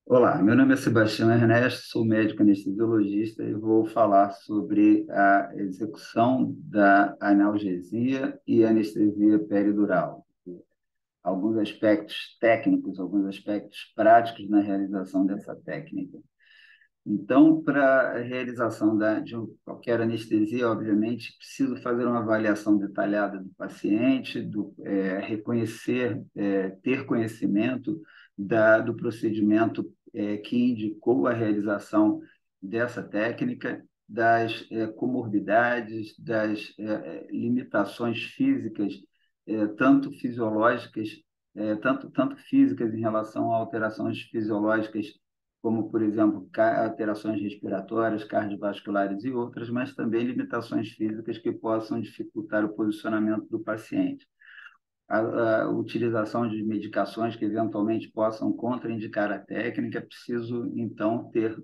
Olá, meu nome é Sebastião Ernesto, sou médico anestesiologista e vou falar sobre a execução da analgesia e anestesia peridural. Alguns aspectos técnicos, alguns aspectos práticos na realização dessa técnica. Então, para a realização de qualquer anestesia, obviamente, preciso fazer uma avaliação detalhada do paciente, reconhecer, ter conhecimento do procedimento que indicou a realização dessa técnica, das comorbidades, das limitações físicas, tanto fisiológicas, tanto físicas em relação a alterações fisiológicas como, por exemplo, alterações respiratórias, cardiovasculares e outras, mas também limitações físicas que possam dificultar o posicionamento do paciente. A utilização de medicações que eventualmente possam contraindicar a técnica, é preciso, então, ter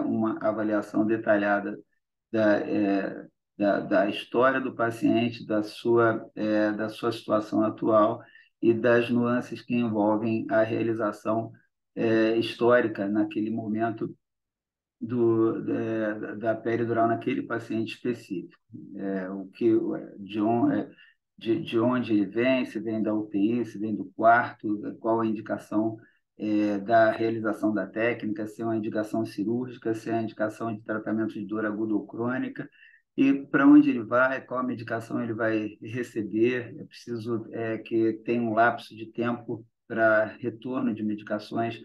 uma avaliação detalhada da, da história do paciente, da sua situação atual e das nuances que envolvem a realização histórica naquele momento da peridural naquele paciente específico. O que, de onde ele vem, se vem da UTI, se vem do quarto, qual a indicação da realização da técnica, se é uma indicação cirúrgica, se é uma indicação de tratamento de dor aguda ou crônica, e para onde ele vai, qual a medicação ele vai receber. É preciso que tenha um lapso de tempo para retorno de medicações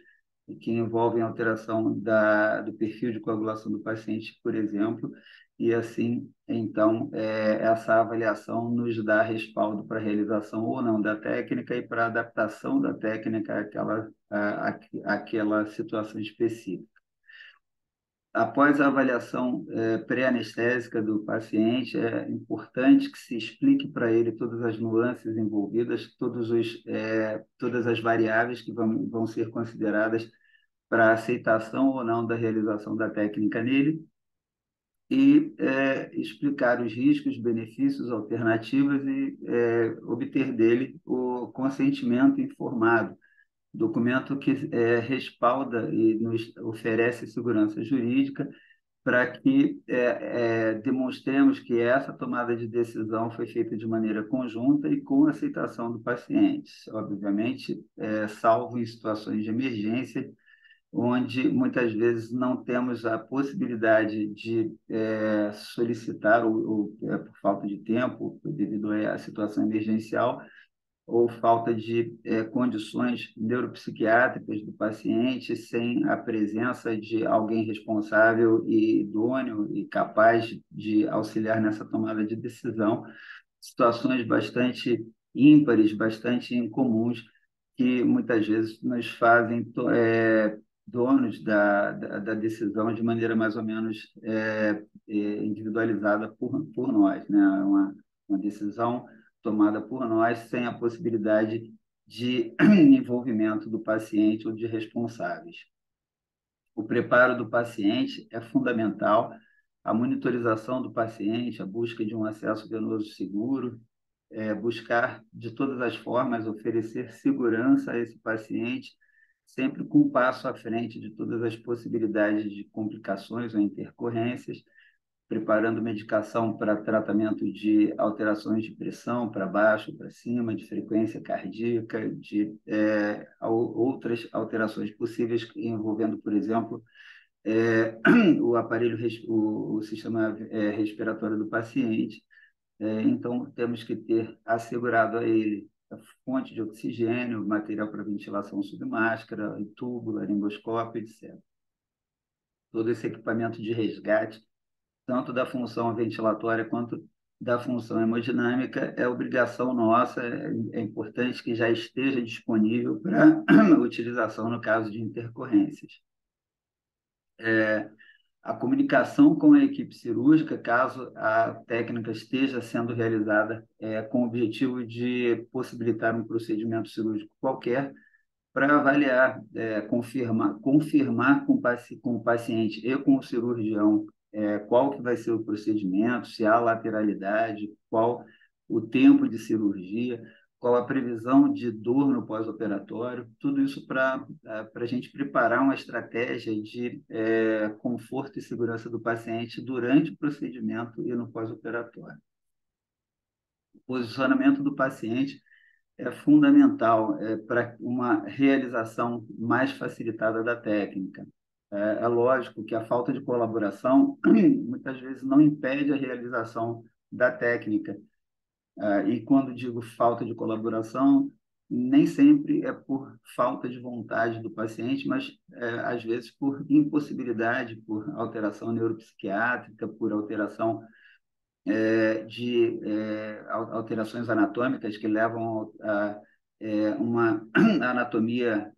que envolvem alteração do perfil de coagulação do paciente, por exemplo, e assim, então, essa avaliação nos dá respaldo para a realização ou não da técnica e para a adaptação da técnica àquela situação específica. Após a avaliação pré-anestésica do paciente, é importante que se explique para ele todas as nuances envolvidas, todas as variáveis que vão ser consideradas para a aceitação ou não da realização da técnica nele e explicar os riscos, benefícios, alternativas e obter dele o consentimento informado, documento que respalda e nos oferece segurança jurídica para que demonstremos que essa tomada de decisão foi feita de maneira conjunta e com aceitação do paciente, obviamente, salvo em situações de emergência, onde muitas vezes não temos a possibilidade de solicitar, por falta de tempo, devido à situação emergencial, ou falta de condições neuropsiquiátricas do paciente, sem a presença de alguém responsável e idôneo e capaz de auxiliar nessa tomada de decisão, situações bastante ímpares, bastante incomuns, que muitas vezes nos fazem donos da decisão de maneira mais ou menos individualizada por nós, né? Uma decisão tomada por nós sem a possibilidade de envolvimento do paciente ou de responsáveis. O preparo do paciente é fundamental, a monitorização do paciente, a busca de um acesso venoso seguro, buscar de todas as formas oferecer segurança a esse paciente, sempre com um passo à frente de todas as possibilidades de complicações ou intercorrências, preparando medicação para tratamento de alterações de pressão para baixo, para cima, de frequência cardíaca, de outras alterações possíveis envolvendo, por exemplo, o aparelho, o sistema respiratório do paciente. Então, temos que ter assegurado a ele a fonte de oxigênio, material para ventilação submáscara, tubo, laringoscópio, etc. Todo esse equipamento de resgate, tanto da função ventilatória quanto da função hemodinâmica, é obrigação nossa, é importante que já esteja disponível para utilização no caso de intercorrências. A comunicação com a equipe cirúrgica, caso a técnica esteja sendo realizada com o objetivo de possibilitar um procedimento cirúrgico qualquer, para avaliar, confirmar com o paciente e com o cirurgião qual que vai ser o procedimento, se há lateralidade, qual o tempo de cirurgia, qual a previsão de dor no pós-operatório, tudo isso para a gente preparar uma estratégia de conforto e segurança do paciente durante o procedimento e no pós-operatório. O posicionamento do paciente é fundamental para uma realização mais facilitada da técnica. É lógico que a falta de colaboração muitas vezes não impede a realização da técnica. E quando digo falta de colaboração, nem sempre é por falta de vontade do paciente, mas às vezes por impossibilidade, por alteração neuropsiquiátrica, por alteração de alterações anatômicas que levam a uma anatomia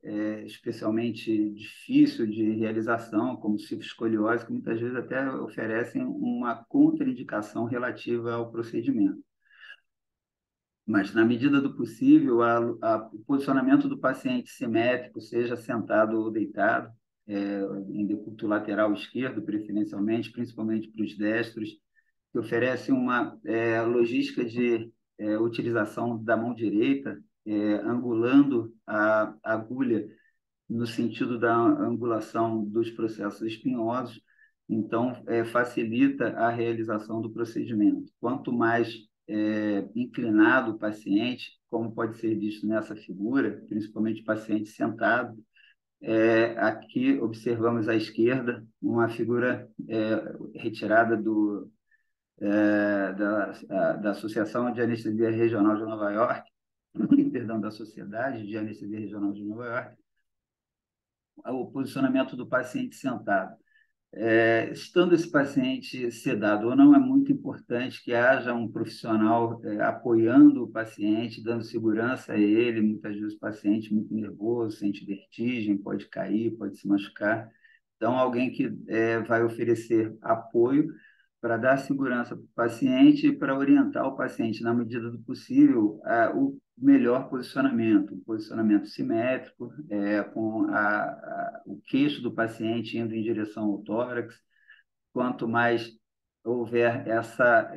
especialmente difícil de realização, como cifoescoliose, que muitas vezes até oferecem uma contraindicação relativa ao procedimento. Mas, na medida do possível, o posicionamento do paciente simétrico, seja sentado ou deitado, em decúbito lateral esquerdo, preferencialmente, principalmente para os destros, que oferece uma logística de utilização da mão direita, angulando a agulha no sentido da angulação dos processos espinhosos, então facilita a realização do procedimento. Quanto mais inclinado o paciente, como pode ser visto nessa figura, principalmente o paciente sentado, aqui observamos à esquerda uma figura retirada da Associação de Anestesia Regional de Nova York, perdão, da Sociedade de Anestesia Regional de Nova York, o posicionamento do paciente sentado. Estando esse paciente sedado ou não, é muito importante que haja um profissional apoiando o paciente, dando segurança a ele. Muitas vezes o paciente muito nervoso, sente vertigem, pode cair, pode se machucar. Então, alguém que vai oferecer apoio para dar segurança para o paciente e para orientar o paciente, na medida do possível, o melhor posicionamento, um posicionamento simétrico, com o queixo do paciente indo em direção ao tórax. Quanto mais houver essa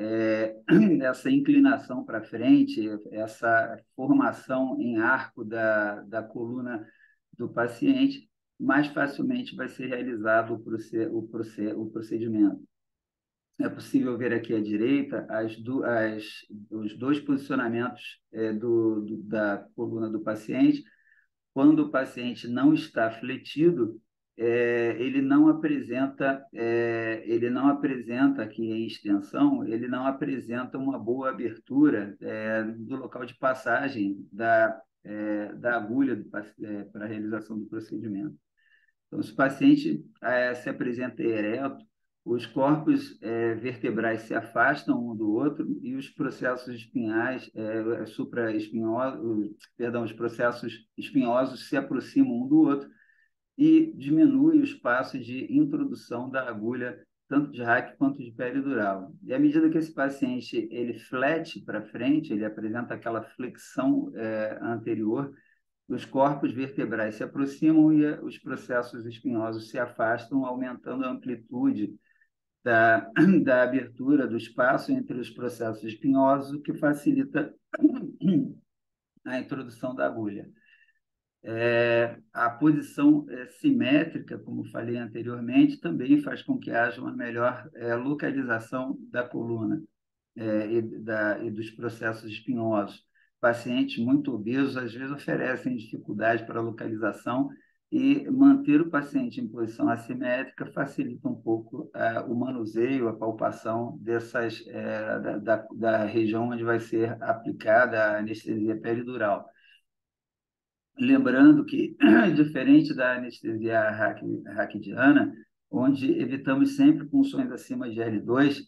inclinação para frente, essa formação em arco da coluna do paciente, mais facilmente vai ser realizado o procedimento. É possível ver aqui à direita os dois posicionamentos da coluna do paciente. Quando o paciente não está fletido, ele não apresenta aqui em extensão, ele não apresenta uma boa abertura do local de passagem da agulha para a realização do procedimento. Então, se o paciente se apresenta ereto, os corpos vertebrais se afastam um do outro e os processos espinhais, supraespinhosos, perdão, os processos espinhosos se aproximam um do outro e diminui o espaço de introdução da agulha, tanto de raque quanto de peridural. E à medida que esse paciente ele flete para frente, ele apresenta aquela flexão anterior, os corpos vertebrais se aproximam e os processos espinhosos se afastam, aumentando a amplitude da, da abertura do espaço entre os processos espinhosos, o que facilita a introdução da agulha. A posição simétrica, como falei anteriormente, também faz com que haja uma melhor localização da coluna e dos processos espinhosos. Pacientes muito obesos, às vezes, oferecem dificuldade para a localização e manter o paciente em posição assimétrica facilita um pouco o manuseio, a palpação da região onde vai ser aplicada a anestesia peridural. Lembrando que, diferente da anestesia raquidiana, onde evitamos sempre punções acima de L2,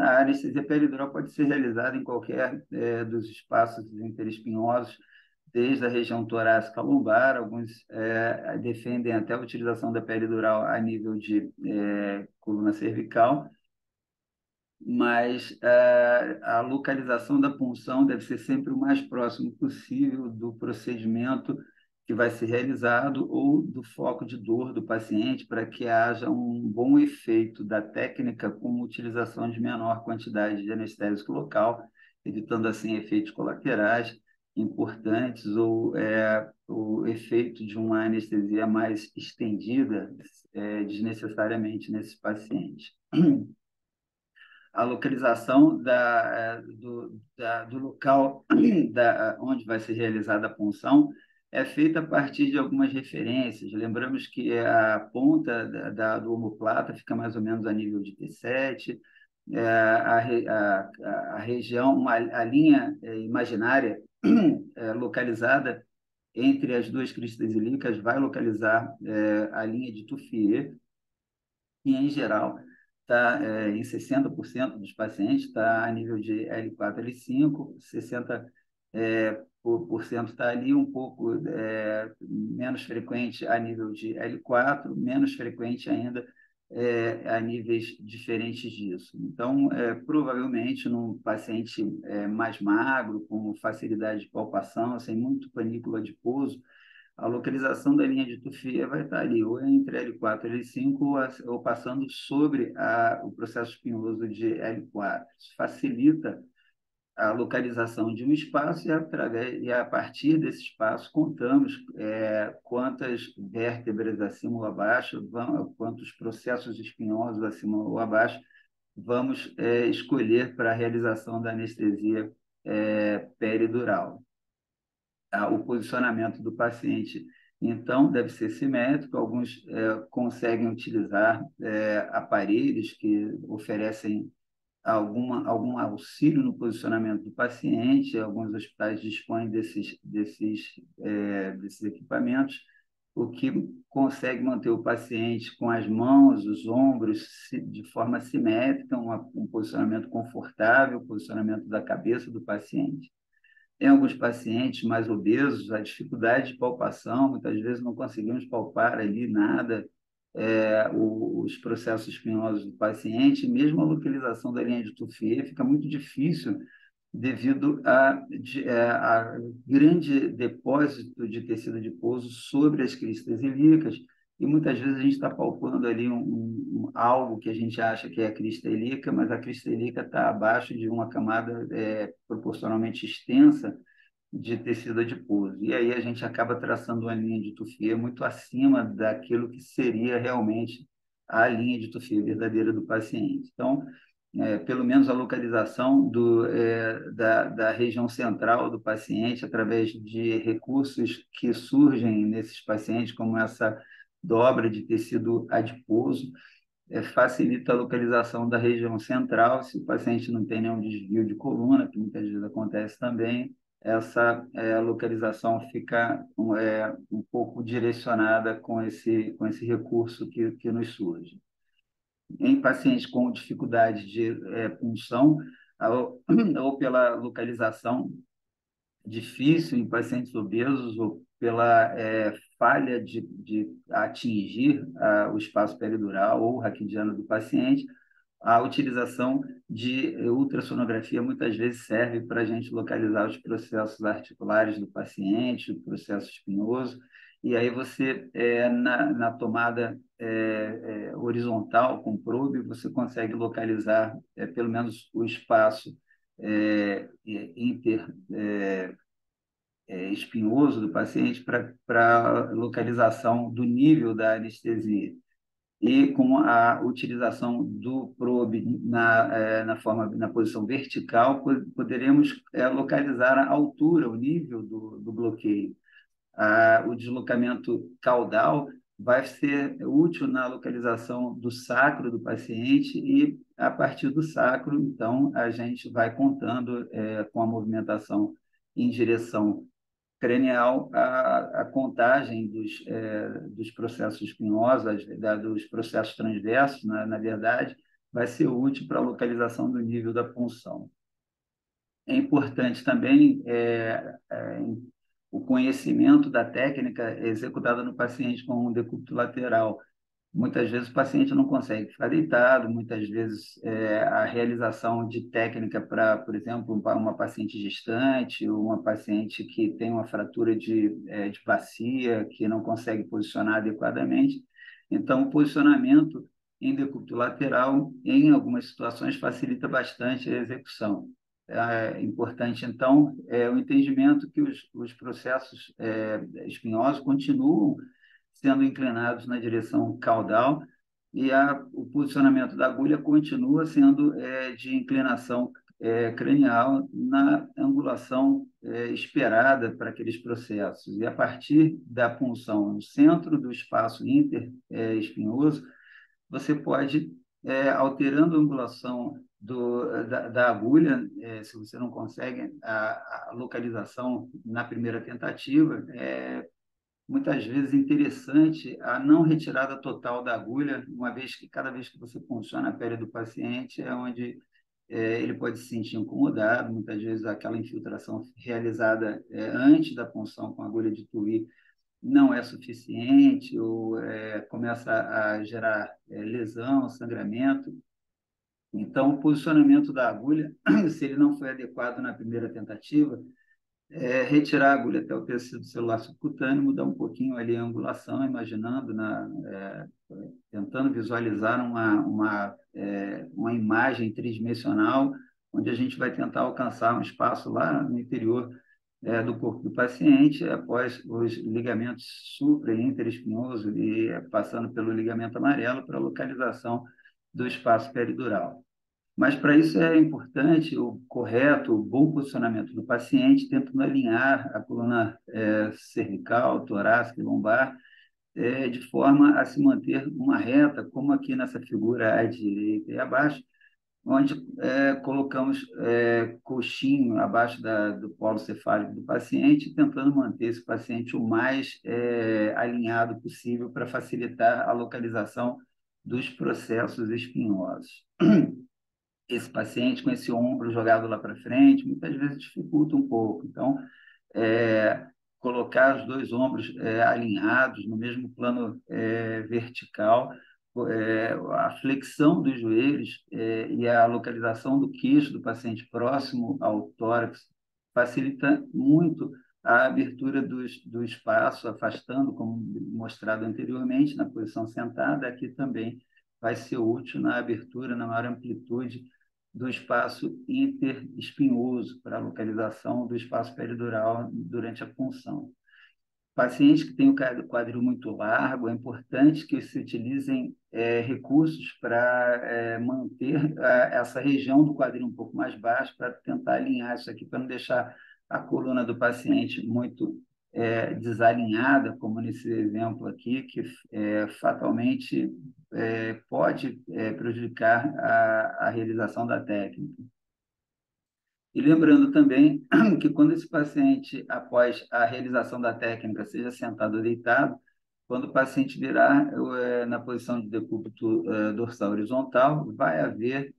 a anestesia peridural pode ser realizada em qualquer dos espaços interespinhosos, desde a região torácica lombar. Alguns defendem até a utilização da peridural a nível de coluna cervical, mas a localização da punção deve ser sempre o mais próximo possível do procedimento que vai ser realizado ou do foco de dor do paciente, para que haja um bom efeito da técnica com utilização de menor quantidade de anestésico local, evitando assim efeitos colaterais importantes ou o efeito de uma anestesia mais estendida desnecessariamente nesses pacientes. A localização do local onde vai ser realizada a punção é feita a partir de algumas referências. Lembramos que a ponta do omoplata fica mais ou menos a nível de T7, a região, a linha imaginária localizada entre as duas cristas ilíacas vai localizar a linha de Touffier, e, em geral, em 60% dos pacientes está a nível de L4, L5, 60% por cento está ali um pouco menos frequente a nível de L4, menos frequente ainda a níveis diferentes disso. Então, provavelmente, num paciente mais magro, com facilidade de palpação, sem muito panículo adiposo, a localização da linha de Touffier vai estar ali, ou entre L4 e L5, ou passando sobre o processo espinhoso de L4. Isso facilita a localização de um espaço e a partir desse espaço contamos quantas vértebras acima ou abaixo, quantos processos espinhosos acima ou abaixo vamos escolher para a realização da anestesia peridural. O posicionamento do paciente, então, deve ser simétrico. Alguns conseguem utilizar aparelhos que oferecem algum auxílio no posicionamento do paciente. Alguns hospitais dispõem desses equipamentos, o que consegue manter o paciente com as mãos, os ombros, de forma simétrica, um posicionamento confortável, posicionamento da cabeça do paciente. Em alguns pacientes mais obesos, a dificuldade de palpação, muitas vezes não conseguimos palpar ali nada, os processos espinhosos do paciente, mesmo a localização da linha de Touffier fica muito difícil devido a grande depósito de tecido adiposo sobre as cristas ilíacas, e muitas vezes a gente está palpando ali algo que a gente acha que é a crista ilíaca, mas a crista ilíaca está abaixo de uma camada proporcionalmente extensa de tecido adiposo. E aí a gente acaba traçando uma linha de Touffier muito acima daquilo que seria realmente a linha de Touffier verdadeira do paciente. Então, pelo menos a localização da região central do paciente, através de recursos que surgem nesses pacientes, como essa dobra de tecido adiposo, facilita a localização da região central. Se o paciente não tem nenhum desvio de coluna, que muitas vezes acontece também, essa localização fica um pouco direcionada com esse recurso que nos surge. Em pacientes com dificuldade de punção, ou pela localização difícil em pacientes obesos, ou pela falha de atingir o espaço peridural ou raquidiano do paciente, a utilização de ultrassonografia muitas vezes serve para a gente localizar os processos articulares do paciente, o processo espinhoso, e aí você, na tomada horizontal com probe, você consegue localizar pelo menos o espaço espinhoso do paciente para localização do nível da anestesia. E com a utilização do probe na posição vertical, poderemos localizar a altura, o nível do bloqueio. O deslocamento caudal vai ser útil na localização do sacro do paciente e, a partir do sacro, então, a gente vai contando com a movimentação em direção cranial a contagem dos processos espinhosos, dos processos transversos, na verdade, vai ser útil para a localização do nível da punção. É importante também o conhecimento da técnica executada no paciente com um decúbito lateral. Muitas vezes o paciente não consegue ficar deitado, muitas vezes a realização de técnica para, por exemplo, uma paciente gestante, ou uma paciente que tem uma fratura de bacia, que não consegue posicionar adequadamente. Então, o posicionamento em decúbito lateral, em algumas situações, facilita bastante a execução. é importante, então, o entendimento que os processos espinhosos continuam sendo inclinados na direção caudal e o posicionamento da agulha continua sendo de inclinação cranial na angulação esperada para aqueles processos. E a partir da punção no centro do espaço interespinhoso, você pode, alterando a angulação da agulha, se você não consegue a localização na primeira tentativa, muitas vezes interessante a não retirada total da agulha, uma vez que cada vez que você punciona a pele do paciente é onde ele pode se sentir incomodado, muitas vezes aquela infiltração realizada antes da punção com agulha de tuí não é suficiente ou começa a gerar lesão, sangramento. Então, o posicionamento da agulha, se ele não foi adequado na primeira tentativa, retirar a agulha até o tecido celular subcutâneo, mudar um pouquinho ali a angulação, imaginando, tentando visualizar uma imagem tridimensional, onde a gente vai tentar alcançar um espaço lá no interior do corpo do paciente, após os ligamentos supra e interespinhoso e passando pelo ligamento amarelo para a localização do espaço peridural. Mas para isso é importante o correto, o bom posicionamento do paciente, tentando alinhar a coluna cervical, torácica e lombar, de forma a se manter uma reta, como aqui nessa figura à direita e abaixo, onde colocamos coxinho abaixo do polo cefálico do paciente, tentando manter esse paciente o mais alinhado possível para facilitar a localização dos processos espinhosos. Esse paciente com esse ombro jogado lá para frente, muitas vezes dificulta um pouco. Então, é, colocar os dois ombros alinhados no mesmo plano vertical, a flexão dos joelhos e a localização do queixo do paciente próximo ao tórax facilita muito a abertura do espaço, afastando, como mostrado anteriormente, na posição sentada, aqui também vai ser útil na abertura, na maior amplitude do espaço interespinhoso para a localização do espaço peridural durante a punção. Pacientes que têm o quadril muito largo, é importante que se utilizem recursos para manter essa região do quadril um pouco mais baixa, para tentar alinhar isso aqui, para não deixar a coluna do paciente muito desalinhada, como nesse exemplo aqui, que fatalmente pode prejudicar a realização da técnica. E lembrando também que quando esse paciente, após a realização da técnica, seja sentado ou deitado, quando o paciente virar na posição de decúbito dorsal horizontal, vai haver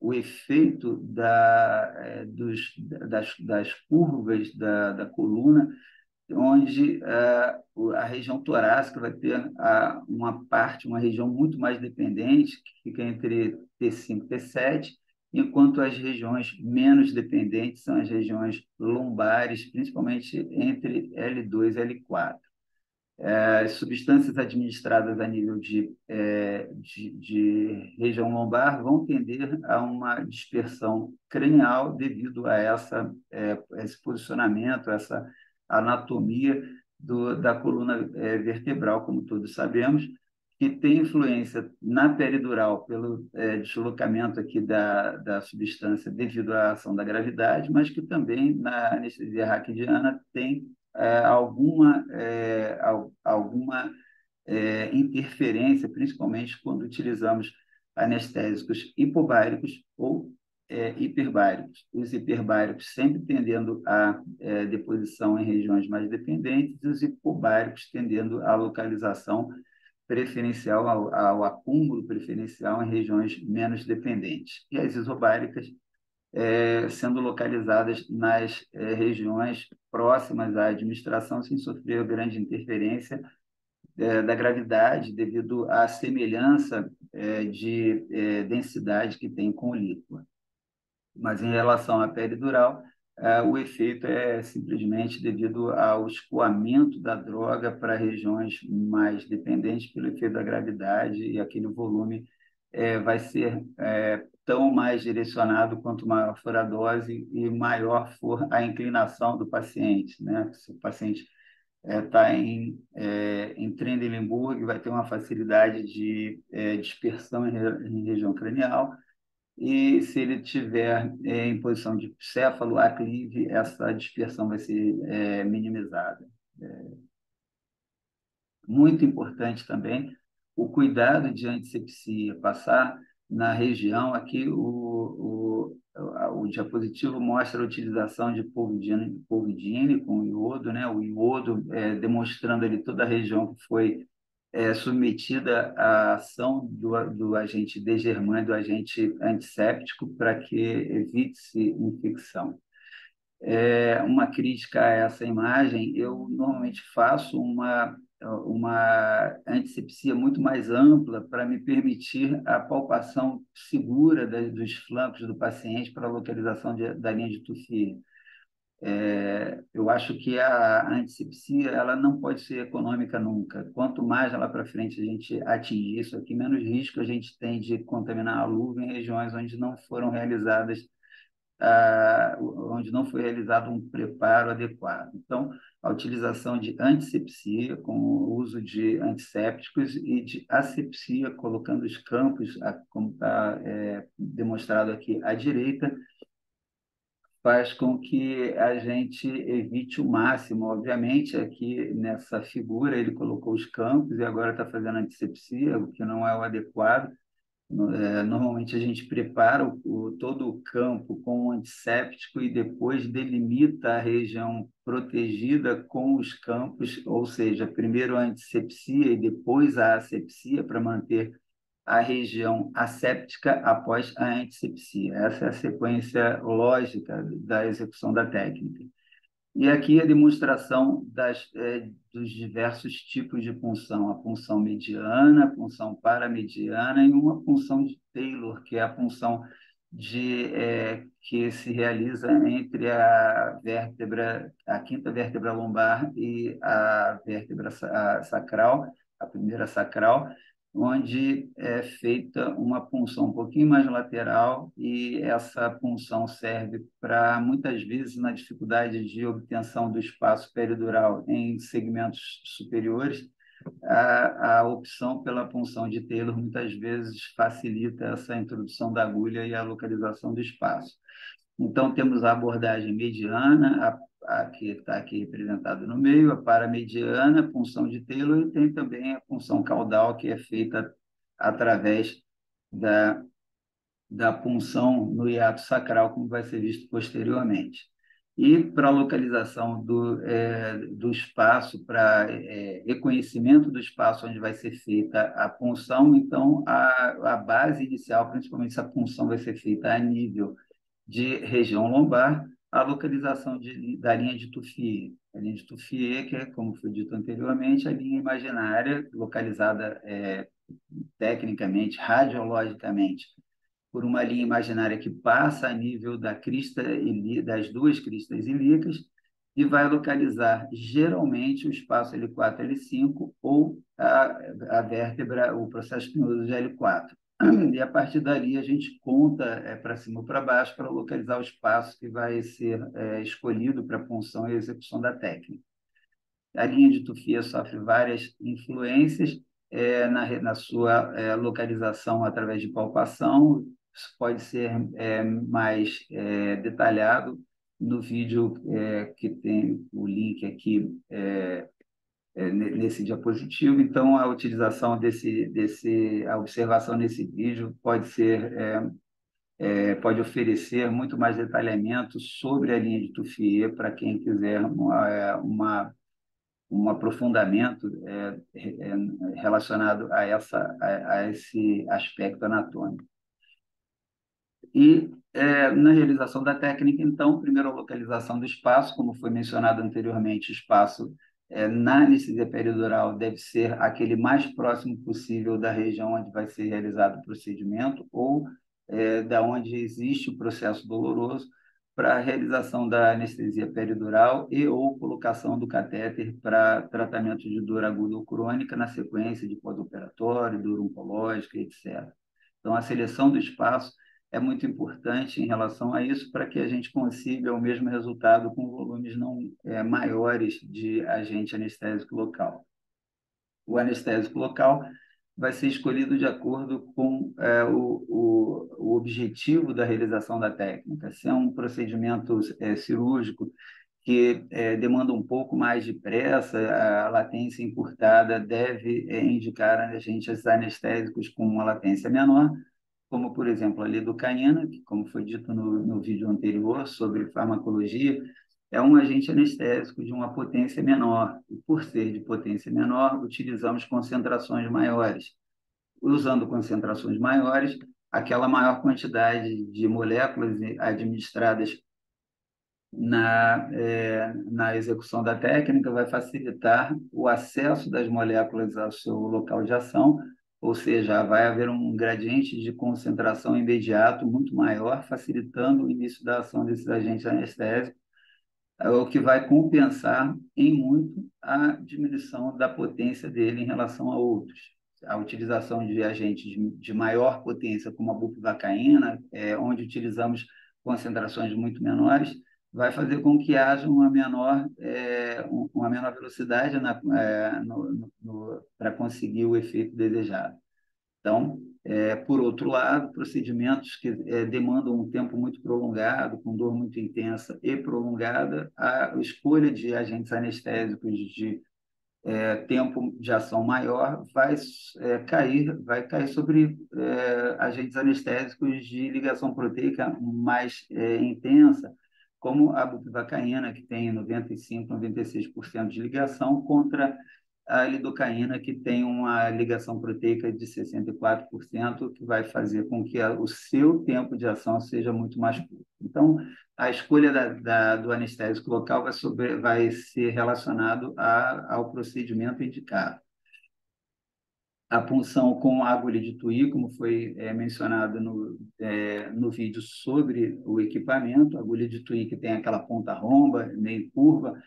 o efeito das curvas da coluna, onde a região torácica vai ter uma região muito mais dependente, que fica entre T5 e T7, enquanto as regiões menos dependentes são as regiões lombares, principalmente entre L2 e L4. As substâncias administradas a nível de região lombar vão tender a uma dispersão cranial devido a esse posicionamento, essa anatomia da coluna vertebral, como todos sabemos, que tem influência na peridural pelo deslocamento aqui da substância devido à ação da gravidade, mas que também na anestesia raquidiana tem alguma interferência, principalmente quando utilizamos anestésicos hipobáricos ou hiperbáricos. Os hiperbáricos sempre tendendo à deposição em regiões mais dependentes e os hipobáricos tendendo à localização preferencial, ao acúmulo preferencial em regiões menos dependentes. E as isobáricas sendo localizadas nas regiões próximas à administração, sem sofrer grande interferência da gravidade, devido à semelhança de densidade que tem com o líquido. Mas em relação à peridural, o efeito é simplesmente devido ao escoamento da droga para regiões mais dependentes pelo efeito da gravidade, e aquele volume vai ser tão mais direcionado quanto maior for a dose e maior for a inclinação do paciente, né? Se o paciente está em Trendelenburg, vai ter uma facilidade de dispersão em região cranial, e se ele tiver em posição de céfalo, aclive, essa dispersão vai ser minimizada. Muito importante também o cuidado de antisepsia, passar na região. Aqui o diapositivo mostra a utilização de polvidine com iodo, né? O iodo demonstrando ali toda a região que foi submetida à ação do agente desgermante, do agente antisséptico, para que evite-se infecção. Uma crítica a essa imagem, eu normalmente faço uma antisepsia muito mais ampla para me permitir a palpação segura dos flancos do paciente para a localização da linha de Tuffier. Eu acho que a antisepsia ela não pode ser econômica nunca. Quanto mais lá para frente a gente atingir isso aqui, menos risco a gente tem de contaminar a luva em regiões onde não foram realizadas onde não foi realizado um preparo adequado. Então, a utilização de antisepsia, com o uso de antissépticos, e de asepsia, colocando os campos, como está demonstrado aqui à direita, faz com que a gente evite o máximo. Obviamente, aqui nessa figura ele colocou os campos e agora está fazendo antisepsia, o que não é o adequado. Normalmente a gente prepara todo o campo com um antisséptico e depois delimita a região protegida com os campos, ou seja, primeiro a antissepsia e depois a asepsia para manter a região asséptica após a antissepsia. Essa é a sequência lógica da execução da técnica. E aqui a demonstração dos diversos tipos de punção: a punção mediana, a punção paramediana e uma punção de Taylor, que é a punção que se realiza entre a quinta vértebra lombar e a vértebra sacral, a primeira sacral, onde é feita uma punção um pouquinho mais lateral, e essa punção serve para, muitas vezes, na dificuldade de obtenção do espaço peridural em segmentos superiores, a opção pela punção de Taylor muitas vezes facilita essa introdução da agulha e a localização do espaço. Então, temos a abordagem mediana, a que está aqui representada no meio, a paramediana, a punção de Taylor, e tem também a punção caudal, que é feita através da punção no hiato sacral, como vai ser visto posteriormente. E para a localização do espaço, para reconhecimento do espaço onde vai ser feita a punção, então a base inicial, principalmente se a punção vai ser feita a nível de região lombar, a localização da linha de Tuffier. A linha de Tuffier, que é, como foi dito anteriormente, a linha imaginária, localizada tecnicamente, radiologicamente, por uma linha imaginária que passa a nível das duas cristas ilíacas, e vai localizar geralmente o espaço L4, L5 ou a vértebra, o processo espinhoso de L4. E a partir dali a gente conta para cima ou para baixo para localizar o espaço que vai ser escolhido para a punção e execução da técnica. A linha de Tuffier sofre várias influências na sua localização através de palpação. Isso pode ser mais detalhado no vídeo que tem o link aqui nesse diapositivo. Então, a utilização a observação nesse vídeo pode oferecer muito mais detalhamento sobre a linha de Tuffier para quem quiser um aprofundamento relacionado a esse aspecto anatômico. E na realização da técnica, então, primeiro a localização do espaço, como foi mencionado anteriormente, o espaço na anestesia peridural deve ser aquele mais próximo possível da região onde vai ser realizado o procedimento, ou da onde existe o processo doloroso, para a realização da anestesia peridural e ou colocação do catéter para tratamento de dor aguda ou crônica na sequência de pós-operatório, dor oncológica, etc. Então, a seleção do espaço é muito importante em relação a isso para que a gente consiga o mesmo resultado com volumes não maiores de agente anestésico local. O anestésico local vai ser escolhido de acordo com o objetivo da realização da técnica. Se é um procedimento cirúrgico que demanda um pouco mais de pressa, a latência encurtada deve indicar agentes anestésicos com uma latência menor, como, por exemplo, a lidocaína, que, como foi dito no vídeo anterior sobre farmacologia, é um agente anestésico de uma potência menor. E, por ser de potência menor, utilizamos concentrações maiores. Usando concentrações maiores, aquela maior quantidade de moléculas administradas na execução da técnica vai facilitar o acesso das moléculas ao seu local de ação, ou seja, vai haver um gradiente de concentração imediato muito maior, facilitando o início da ação desses agentes anestésicos, o que vai compensar em muito a diminuição da potência dele em relação a outros. A utilização de agentes de maior potência, como a bupivacaína, onde utilizamos concentrações muito menores, vai fazer com que haja uma menor velocidade para conseguir o efeito desejado. Então, por outro lado, procedimentos que demandam um tempo muito prolongado, com dor muito intensa e prolongada, a escolha de agentes anestésicos de tempo de ação maior vai cair sobre agentes anestésicos de ligação proteica mais intensa, como a bupivacaína, que tem 95, 96% de ligação, contra a lidocaína, que tem uma ligação proteica de 64%, que vai fazer com que o seu tempo de ação seja muito mais curto. Então, a escolha do anestésico local vai ser relacionado ao procedimento indicado. A punção com agulha de Tuí, como foi mencionado no vídeo sobre o equipamento, a agulha de Tuí que tem aquela ponta romba, meio curva,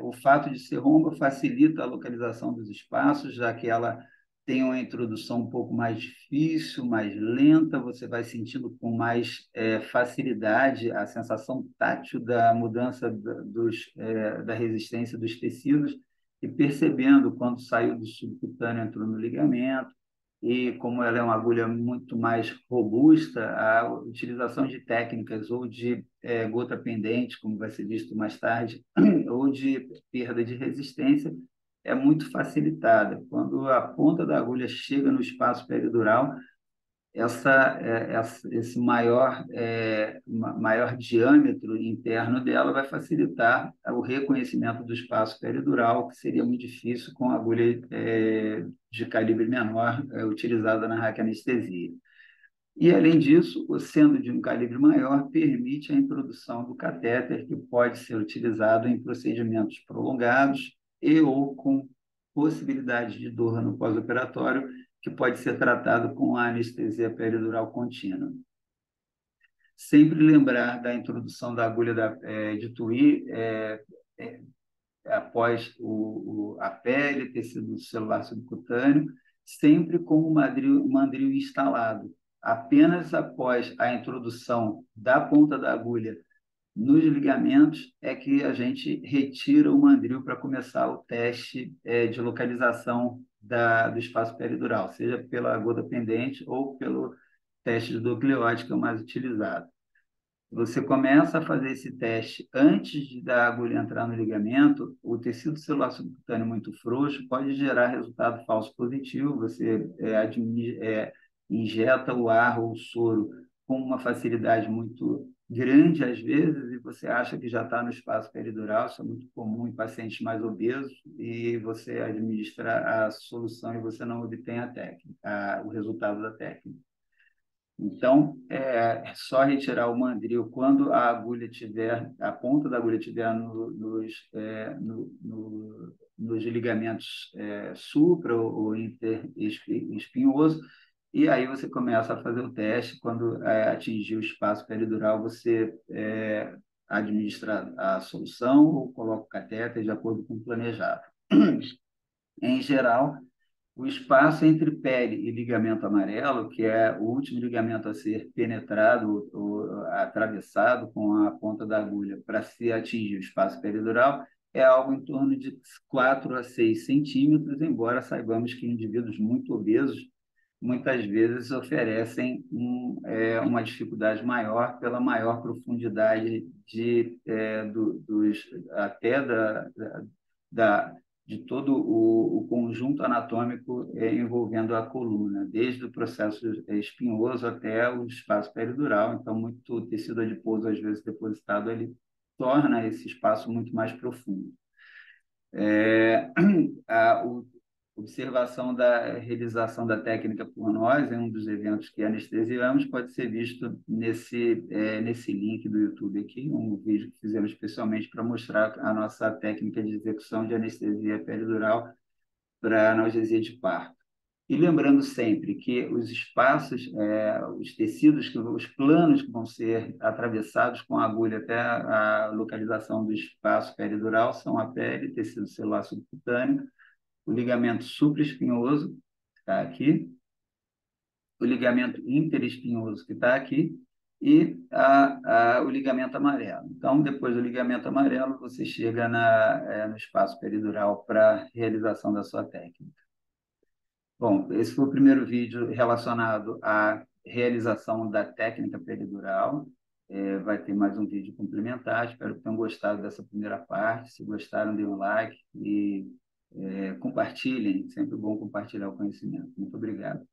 o fato de ser romba facilita a localização dos espaços, já que ela tem uma introdução um pouco mais difícil, mais lenta, você vai sentindo com mais facilidade a sensação tátil da mudança da resistência dos tecidos e percebendo quando saiu do subcutâneo, entrou no ligamento, e como ela é uma agulha muito mais robusta, a utilização de técnicas ou de gota pendente, como vai ser visto mais tarde, ou de perda de resistência, é muito facilitada. Quando a ponta da agulha chega no espaço peridural, esse maior diâmetro interno dela vai facilitar o reconhecimento do espaço peridural, que seria muito difícil com a agulha de calibre menor utilizada na raquianestesia. E, além disso, sendo de um calibre maior, permite a introdução do catéter, que pode ser utilizado em procedimentos prolongados e ou com possibilidade de dor no pós-operatório, que pode ser tratado com a anestesia peridural contínua. Sempre lembrar da introdução da agulha de Tuí após a pele, tecido celular subcutâneo, sempre com o mandril instalado. Apenas após a introdução da ponta da agulha nos ligamentos é que a gente retira o mandril para começar o teste de localização do espaço peridural, seja pela gota pendente ou pelo teste de nucleóide, que é o mais utilizado. Você começa a fazer esse teste antes da agulha entrar no ligamento, o tecido celular subcutâneo muito frouxo pode gerar resultado falso positivo. Você injeta o ar ou o soro com uma facilidade muito grande, às vezes, e você acha que já está no espaço peridural. Isso é muito comum em pacientes mais obesos, e você administra a solução e você não obtém o resultado da técnica. Então, é só retirar o mandril quando a ponta da agulha estiver nos ligamentos supra ou interespinhoso, e aí você começa a fazer o teste. Quando atingir o espaço peridural, você administra a solução ou coloca o catéter de acordo com o planejado. Em geral, O espaço entre pele e ligamento amarelo, que é o último ligamento a ser penetrado ou atravessado com a ponta da agulha para se atingir o espaço peridural, é algo em torno de 4 a 6 centímetros, embora saibamos que indivíduos muito obesos muitas vezes oferecem uma dificuldade maior pela maior profundidade até da, de todo o conjunto anatômico envolvendo a coluna, desde o processo espinhoso até o espaço peridural. Então, muito tecido adiposo, às vezes depositado, ele torna esse espaço muito mais profundo. É, a observação da realização da técnica por nós em um dos eventos que anestesiamos pode ser visto nesse link do YouTube aqui, um vídeo que fizemos especialmente para mostrar a nossa técnica de execução de anestesia peridural para analgesia de parto. E lembrando sempre que os espaços, os tecidos, os planos que vão ser atravessados com a agulha até a localização do espaço peridural são a pele, tecido celular subcutâneo, o ligamento supraespinhoso, que está aqui, o ligamento interespinhoso, que está aqui, e o ligamento amarelo. Então, depois do ligamento amarelo, você chega no espaço peridural para a realização da sua técnica. Bom, esse foi o primeiro vídeo relacionado à realização da técnica peridural. Vai ter mais um vídeo complementar. Espero que tenham gostado dessa primeira parte. Se gostaram, deem um like e compartilhem. Sempre bom compartilhar o conhecimento. Muito obrigado.